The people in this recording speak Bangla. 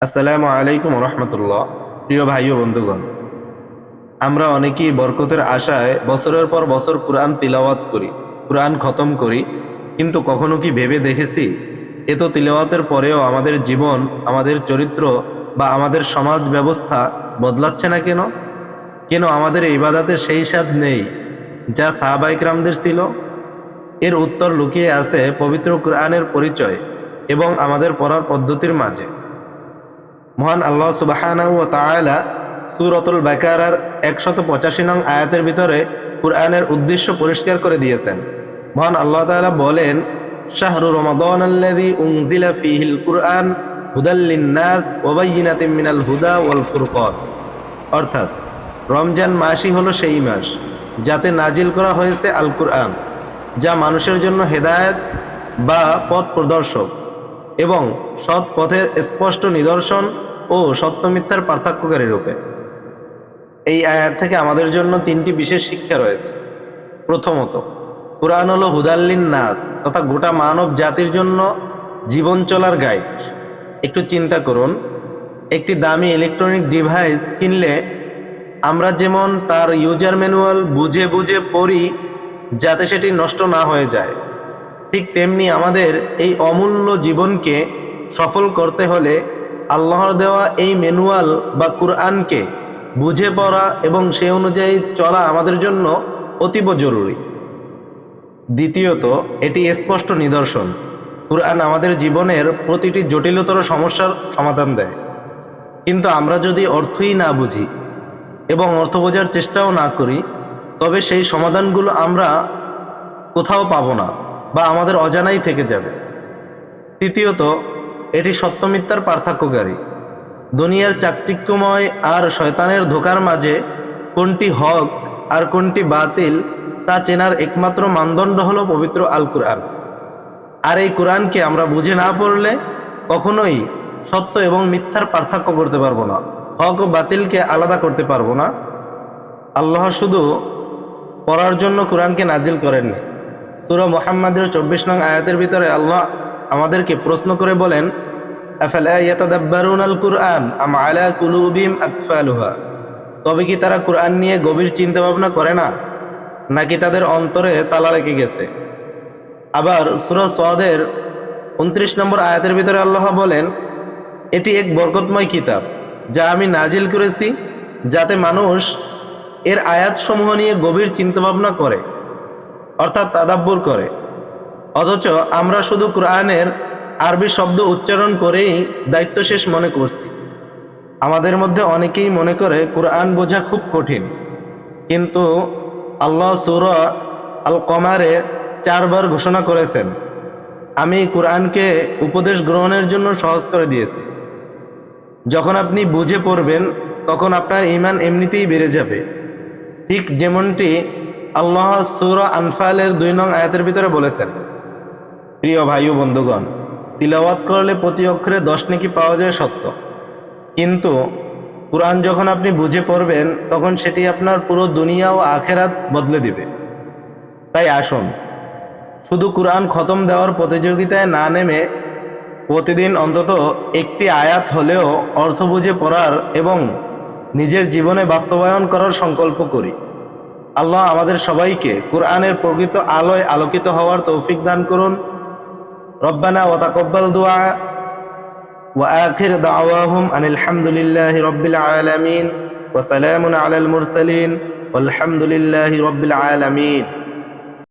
আসসালামু আলাইকুম রহমতুল্লাহ। প্রিয় ভাই ও বন্ধুগণ, আমরা অনেকেই বরকতের আশায় বছরের পর বছর কোরআন তিলাওয়াত করি, কোরআন খতম করি, কিন্তু কখনো কি ভেবে দেখেছি এত তিলাওয়াতের পরেও আমাদের জীবন, আমাদের চরিত্র বা আমাদের সমাজ ব্যবস্থা বদলাচ্ছে না কেন? কেন আমাদের এই ইবাদতের সেই স্বাদ নেই যা সাহাবায়ে কেরামদের ছিল? এর উত্তর লুকিয়ে আছে পবিত্র কোরআনের পরিচয় এবং আমাদের পড়ার পদ্ধতির মাঝে। মহান আল্লাহ সুবহানাহু ওয়া তাআলা সূরাতুল বাকারার 185 নং আয়াতের ভিতরে কুরআনের উদ্দেশ্য পরিষ্কার করে দিয়েছেন। মহান আল্লাহ তাআলা বলেন, শাহরু রমাদানাল্লাযী উনজিলা ফীহিল কুরআন হুদাল লিন-নাস ওয়া বায়্যিনাতিন মিনাল হুদা ওয়াল ফুরকান। অর্থাৎ রমজান মাসই হলো সেই মাস যাতে নাজিল করা হয়েছে আল কুরআন, যা মানুষের জন্য হেদায়েত বা পথ প্রদর্শক এবং সৎ পথের স্পষ্ট নিদর্শন ও সত্য মিথ্যার পার্থক্যকারী রূপে। এই আয়াত থেকে আমাদের জন্য তিনটি বিশেষ শিক্ষা রয়েছে। প্রথমত, কুরআন হলো হুদাল্লিন নাস তথা গোটা মানব জাতির জন্য জীবন চলার গাইড। একটু চিন্তা করুন, একটি দামি ইলেকট্রনিক ডিভাইস কিনলে আমরা যেমন তার ইউজার ম্যানুয়াল বুঝে বুঝে পড়ি যাতে সেটি নষ্ট না হয়ে যায়, ঠিক তেমনি আমাদের এই অমূল্য জীবনকে সফল করতে হলে আল্লাহর দেওয়া এই ম্যানুয়াল বা কুরআনকে বুঝে পড়া এবং সে অনুযায়ী চলা আমাদের জন্য অতীব জরুরি। দ্বিতীয়ত, এটি স্পষ্ট নিদর্শন। কুরআন আমাদের জীবনের প্রতিটি জটিলতর সমস্যার সমাধান দেয়, কিন্তু আমরা যদি অর্থই না বুঝি এবং অর্থ বোঝার চেষ্টাও না করি, তবে সেই সমাধানগুলো আমরা কোথাও পাবো না বা আমাদের অজানাই থেকে যাবে। তৃতীয়ত, এটি সত্য মিথ্যার পার্থক্যকারী। দুনিয়ার চাকচিক্যময় আর শয়তানের ধোঁকার মাঝে কোনটি হক আর কোনটি বাতিল তা চেনার একমাত্র মানদণ্ড হলো পবিত্র আল কুরআন। আর এই কুরআনকে আমরা বুঝে না পড়লে কখনোই সত্য এবং মিথ্যার পার্থক্য করতে পারবো না, হক ও বাতিলকে আলাদা করতে পারবো না। আল্লাহ শুধু পড়ার জন্য কুরআনকে নাজিল করেননি। সূরা মুহাম্মাদের 24 নং আয়াতের ভিতরে আল্লাহ আমাদেরকে প্রশ্ন করে বলেন, আফালা ইয়াতাদাব্বারুনাল কুরআন আম আলা কুলুবিহিম আকফালুহা। তবে কি তারা কুরআন নিয়ে গভীর চিন্তা ভাবনা করে না, নাকি তাদের অন্তরে তালা লেগে গেছে? আবার সূরা সাদের 29 নম্বর আয়াতের ভিতরে আল্লাহ বলেন, এটি এক বরকতময় কিতাব যা আমি নাজিল করেছি যাতে মানুষ এর আয়াতসমূহ নিয়ে গভীর চিন্তাভাবনা করে, অর্থাৎ তাদাব্বুর করে। অথচ আমরা শুধু কুরআনের আরবি শব্দ উচ্চারণ করেই দায়িত্ব শেষ মনে করছি। আমাদের মধ্যে অনেকেই মনে করে কুরআন বোঝা খুব কঠিন, কিন্তু আল্লাহ সূরা আল কমারে 4 বার ঘোষণা করেছেন, আমি কুরআনকে উপদেশ গ্রহণের জন্য সহজ করে দিয়েছি। যখন আপনি বুঝে পড়বেন তখন আপনার ঈমান এমনিতেই বেড়ে যাবে, ঠিক যেমনটি আল্লাহ সূরা আনফালের 2 নং আয়াতের ভিতরে বলেছেন। প্রিয় ভাই ও বন্ধুগণ, তিলাওয়াত করলে প্রতি অক্ষরে 10 নেকি পাওয়া যায় সত্য, কিন্তু কুরআন যখন আপনি বুঝে পড়বেন তখন সেটি আপনার পুরো দুনিয়া ও আখেরাত বদলে দিবে। তাই আসুন, শুধু কুরআন খতম দেওয়ার প্রতিযোগিতায় না নেমে প্রতিদিন অন্তত একটি আয়াত হলেও অর্থ বুঝে পড়ার এবং নিজের জীবনে বাস্তবায়ন করার সংকল্প করি। আল্লাহ আমাদের সবাইকে কুরআনের প্রকৃত আলোয় আলোকিত হওয়ার তৌফিক দান করুন। রব্বানা ওয়া তাকাব্বাল দুআ ওয়া আখির দাওয়াহুম আনিল হামদুলিল্লাহি রাব্বিল আলামিন ওয়া সালামুন আলাল মুরসালিন ওয়াল হামদুলিল্লাহি রাব্বিল আলামিন।